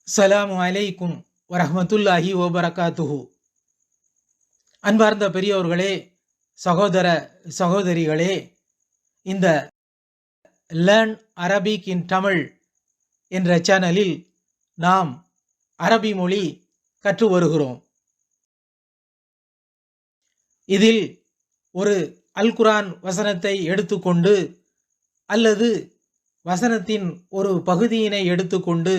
அஸ்ஸலாமு அலைக்கும் வரஹ்மத்துல்லாஹி வபரகாத்துஹு. அன்பார்ந்த பெரியோர்களே, சகோதர சகோதரிகளே, இந்த லேர்ன் அரபிக் இன் தமிழ் என்ற சேனலில் நாம் அரபி மொழி கற்று வருகிறோம். இதில் ஒரு அல் குர்ஆன் வசனத்தை எடுத்துக்கொண்டு அல்லது வசனத்தின் ஒரு பகுதியினை எடுத்துக்கொண்டு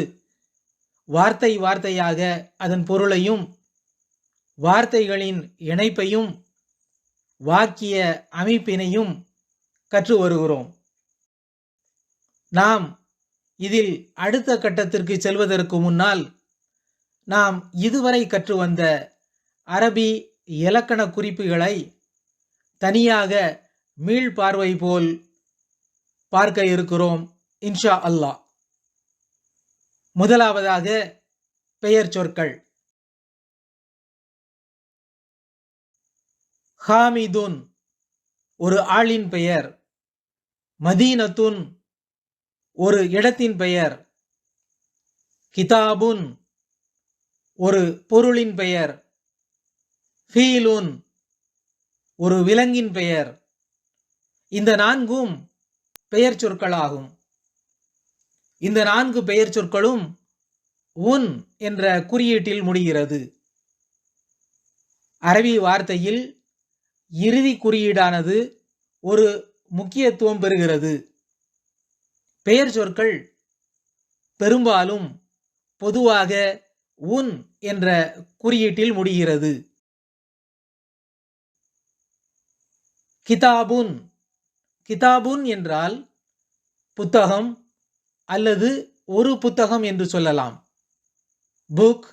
வார்த்தை வார்த்தையாக அதன் பொருளையும் வார்த்தைகளின் இணைப்பையும் வாக்கிய அமைப்பினையும் கற்று வருகிறோம். நாம் இதில் அடுத்த கட்டத்திற்கு செல்வதற்கு முன்னால் நாம் இதுவரை கற்று வந்த அரபி இலக்கண குறிப்புகளை தனியாக மீள்பார்வை போல் பார்க்க இருக்கிறோம் இன்ஷா அல்லாஹ். முதலாவதாக பெயர் சொற்கள். ஹாமிதுன் ஒரு ஆளின் பெயர், மதீனத்துன் ஒரு இடத்தின் பெயர், கிதாபுன் ஒரு பொருளின் பெயர், ஃபீலுன் ஒரு விலங்கின் பெயர். இந்த நான்கும் பெயர் சொற்களாகும். இந்த நான்கு பெயர் சொற்களும் உன் என்ற குறியீட்டில் முடிகிறது. அரபி வார்த்தையில் இறுதி குறியீடானது ஒரு முக்கியத்துவம் பெறுகிறது. பெயர் சொற்கள் பெரும்பாலும் பொதுவாக உன் என்ற குறியீட்டில் முடிகிறது. கிதாபுன், கிதாபுன் என்றால் புத்தகம் அல்லது ஒரு புத்தகம் என்று சொல்லலாம். புக்,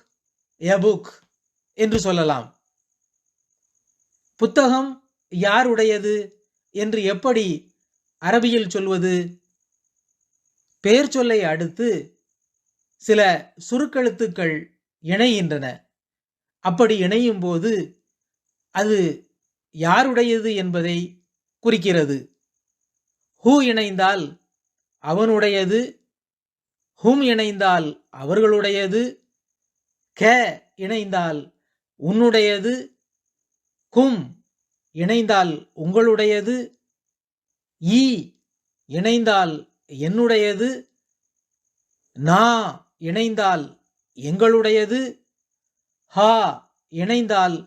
எ புக் என்று சொல்லலாம். புத்தகம் யாருடையது என்று எப்படி அரபியில் சொல்வது? பெயர் சொல்லை அடுத்து சில சுருக்கெழுத்துக்கள் இணைகின்றன. அப்படி இணையும் போது அது யாருடையது என்பதை குறிக்கிறது. ஹூ இணைந்தால் அவனுடையது, ஹும் இணைந்தால் அவர்களுடையது, க இணைந்தால் உன்னுடையது, கும் இணைந்தால் உங்களுடையது, ஈ இணைந்தால் என்னுடையது, நா இணைந்தால் எங்களுடையது, ஹா இணைந்தால்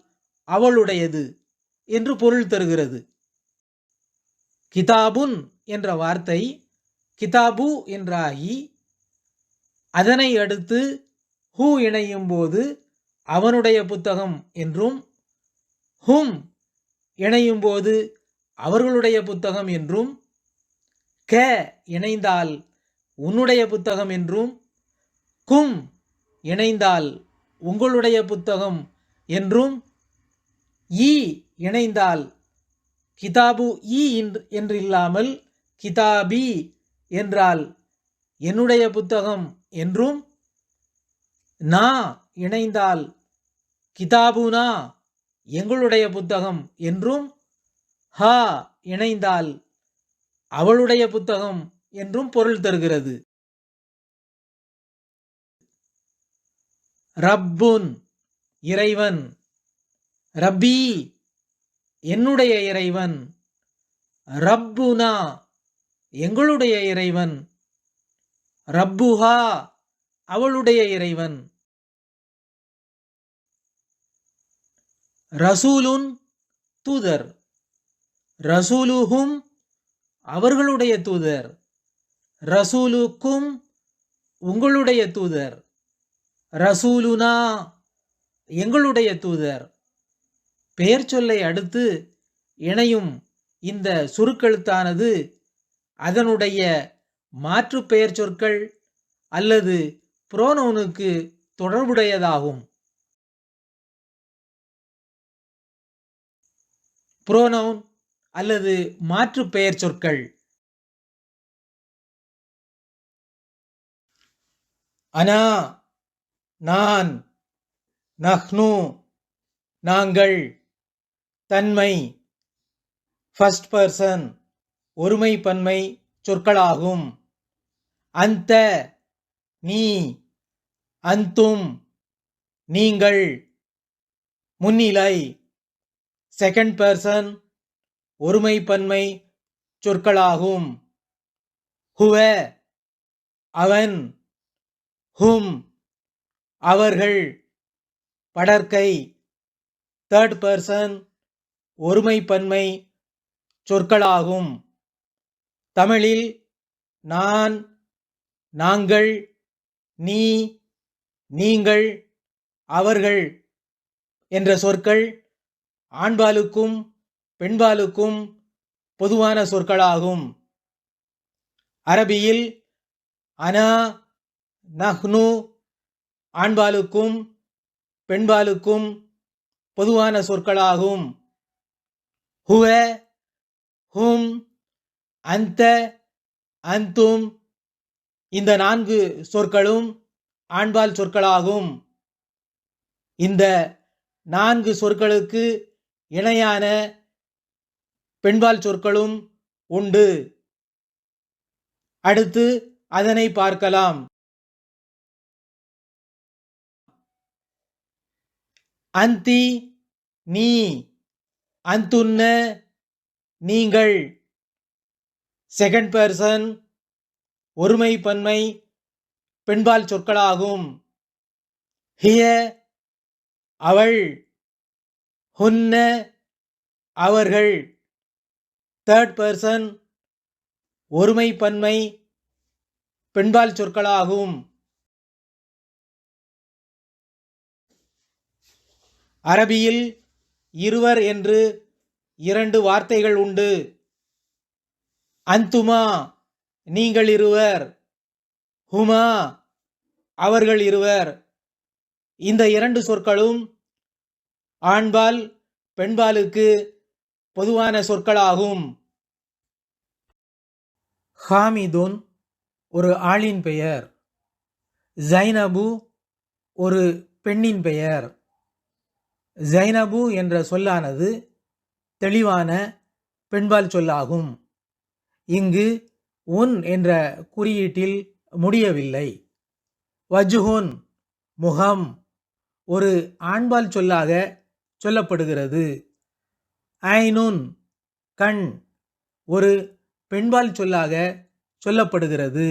அவளுடையது என்று பொருள் தருகிறது. கிதாபுன் என்ற வார்த்தை கிதாபு என்றாகி அதனை அடுத்து ஹூ இணையும் போது அவனுடைய புத்தகம் என்றும், ஹும் இணையும் போது அவர்களுடைய புத்தகம் என்றும், க இணைந்தால் உன்னுடைய புத்தகம் என்றும், கும் இணைந்தால் உங்களுடைய புத்தகம் என்றும், ஈ இணைந்தால் கிதாபு ஈ என்று இல்லாமல் கிதாபி என்றால் என்னுடைய புத்தகம் என்றும், நா இணைந்தால் கிதாபுனா எங்களுடைய புத்தகம் என்றும், ஹா இணைந்தால் அவளுடைய புத்தகம் என்றும் பொருள் தருகிறது. ரப்புன் இறைவன், ரப்பி என்னுடைய இறைவன், ரப்புனா எங்களுடைய இறைவன், ரப்புஹா அவளுடைய இறைவன். ரசூலுன் தூதர், ரசூலுஹும் அவர்களுடைய தூதர், ரசூலுக்கும் உங்களுடைய தூதர், ரசூலுனா எங்களுடைய தூதர். பெயர் சொல்லை அடுத்து இணையும் இந்த சுருக்கெழுத்தானது அதனுடைய மாற்று பெயர் சொற்கள் அல்லது புரோனவுனுக்கு தொடர்புடையதாகும். புரோனவுன் அல்லது மாற்று பெயர் சொற்கள். அனா நான், நஹ்னு நாங்கள், தன்மை ஃபர்ஸ்ட் பர்சன் ஒருமை பன்மை சொற்களாகும். அந்த நீ, அந்தும் நீங்கள், முன்னிலை செகண்ட் பர்சன் ஒருமைப்பன்மை சொற்களாகும். ஹுவ அவன், ஹும் அவர்கள், படர்க்கை தேர்ட் பர்சன் ஒருமைப்பன்மை சொற்களாகும். தமிழில் நான், நாங்கள், நீ, நீங்கள், அவர்கள் என்ற சொற்கள் ஆண்பாலுக்கும் பெண்பாலுக்கும் பொதுவான சொற்களாகும். அரபியில் அனா, நஹ்னு ஆண்பாலுக்கும் பெண்பாலுக்கும் பொதுவான சொற்களாகும். ஹுவ, ஹும், அந்த, அந்தும் இந்த 4 சொற்களும் ஆண்பால் சொற்களாகும். இந்த 4 சொற்களுக்கு இணையான பெண்பால் சொற்களும் உண்டு. அடுத்து அதனை பார்க்கலாம். அந்தி நீ, அந்துன்ன நீங்கள், செகண்ட் பர்சன் ஒருமைப்பன்மை பெண்பால் சொற்களாகும். ஹிய அவள், ஹுன்ன அவர்கள், தேர்ட் பர்சன் ஒருமைப்பன்மை பெண்பால் சொற்களாகும். அரபியில் இருவர் என்று 2 வார்த்தைகள் உண்டு. அந்துமா நீங்கள் இருவர், ஹுமா அவர்கள் இருவர். இந்த 2 சொற்களும் ஆண்பால் பெண்பாலுக்கு பொதுவான சொற்களாகும். ஹாமிதுன் ஒரு ஆளின் பெயர், ஜைனபு ஒரு பெண்ணின் பெயர். ஜைனபு என்ற சொல்லானது தெளிவான பெண்பால் சொல்லாகும். இங்கு உன் என்ற குறியீட்டில் முடியவில்லை. வஜ்ஹுன் முகம் ஒரு ஆண்பால் சொல்லாக சொல்லப்படுகிறது. ஐனுன் கண் ஒரு பெண்பால் சொல்லாக சொல்லப்படுகிறது.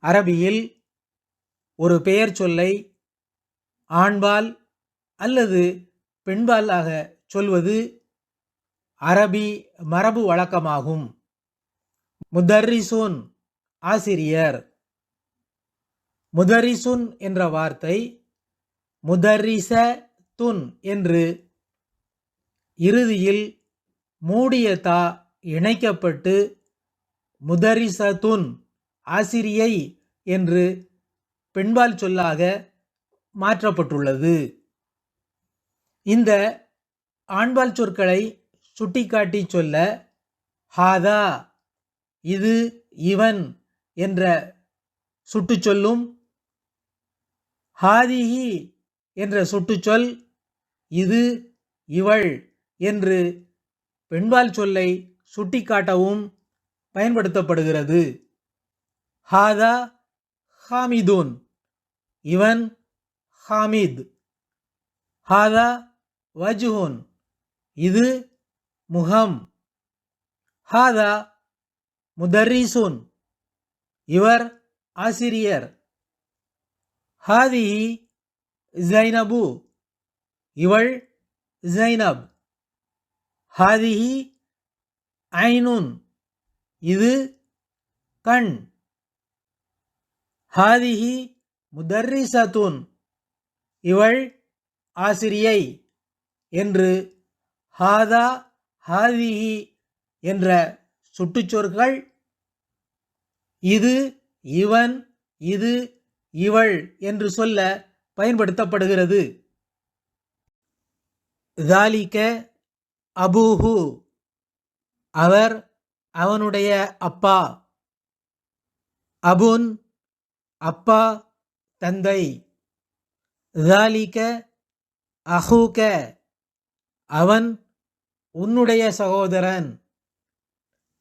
அரபியில் ஒரு பெயர் சொல்லை ஆண்பால் அல்லது பெண்பாலாக சொல்வது அரபி மரபு வழக்கமாகும். முதர்ரிசுன் ஆசிரியர். முதர்ரிசுன் என்ற வார்த்தை முதர்ரிச துன் என்று இறுதியில் மூடிய தா இணைக்கப்பட்டு முதரிசத்துன் ஆசிரியை என்று பெண்பால் சொல்லாக மாற்றப்பட்டுள்ளது. இந்த ஆண்பால் சொற்களை சுட்டிக்காட்டி சொல்ல ஹாதா இது, இவன் என்ற சுட்டுச்சொல்லும், ஹாதிஹி என்ற சுட்டுச்சொல் இது, இவள் என்று பெண்பால் சொல்லை சுட்டிக்காட்டவும் பயன்படுத்தப்படுகிறது. ஹாதா ஹாமிதுன் இவன் ஹாமித். ஹாதா வஜ்ஹுன் இது முகம். ஹாதா முதர்ரிசுன் இவர் ஆசிரியர். ஹாதிஹி ஜைனபு இவள் ஜைனப். ஹாதிஹி ஐனுன் இது கண். ஹாதிஹி முதர்ரிசத்துன் இவள் ஆசிரியை என்று ஹாதா ஹாதிஹி என்ற சுட்டுச்சொற்கள் இது, இவன், இது, இவள் என்று சொல்ல பயன்படுத்தப்படுகிறது. ذَلِكَ அபூஹு அவர், அவனுடைய அப்பா. அபுன் அப்பா, தந்தை. ذَلِكَ அஹூக அவன், உன்னுடைய சகோதரன்.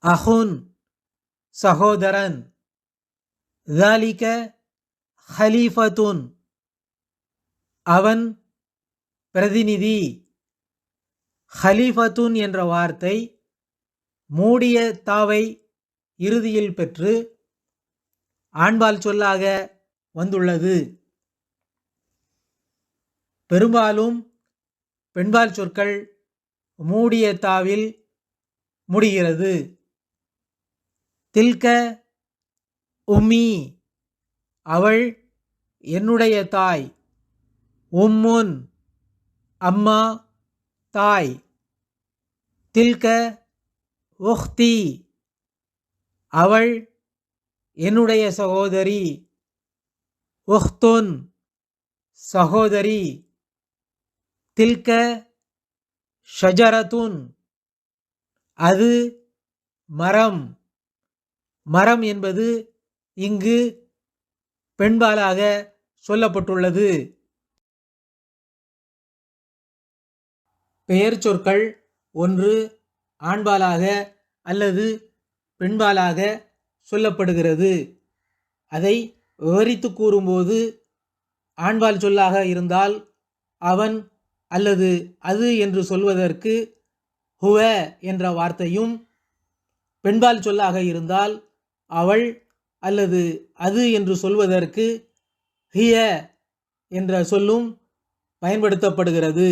அஹுன் சகோதரன். ذَلِكَ ஹலீஃபத்துன் அவன் பிரதிநிதி. ஹலீஃபத்துன் என்ற வார்த்தை மூடிய தாவை இறுதியில் பெற்று ஆண்பால் சொல்லாக வந்துள்ளது. பெரும்பாலும் பெண்பால் சொற்கள் மூடிய தாவில் முடிகிறது. தில்க உம்மி, அவள் என்னுடைய தாய். உம்முன், அம்மா, தாய். தில்க உஹ்தி, அவள் என்னுடைய சகோதரி. உஹ்துன், சகோதரி. தில்க ஷஜரத்துன், அது மரம். மரம் என்பது இங்கு பெண்பாலாக சொல்லப்பட்டுள்ளது. பெயர் சொற்கள் ஒன்று ஆண்பாலாக அல்லது பெண்பாலாக சொல்லப்படுகிறது. அதை விவரித்து கூறும்போது ஆண்பால் சொல்லாக இருந்தால் அவன் அல்லது அது என்று சொல்வதற்கு ஹுவ என்ற வார்த்தையும், பெண்பால் சொல்லாக இருந்தால் அவள் அல்லது அது என்று சொல்வதற்கு ஹிய என்ற சொல்லும் பயன்படுத்தப்படுகிறது.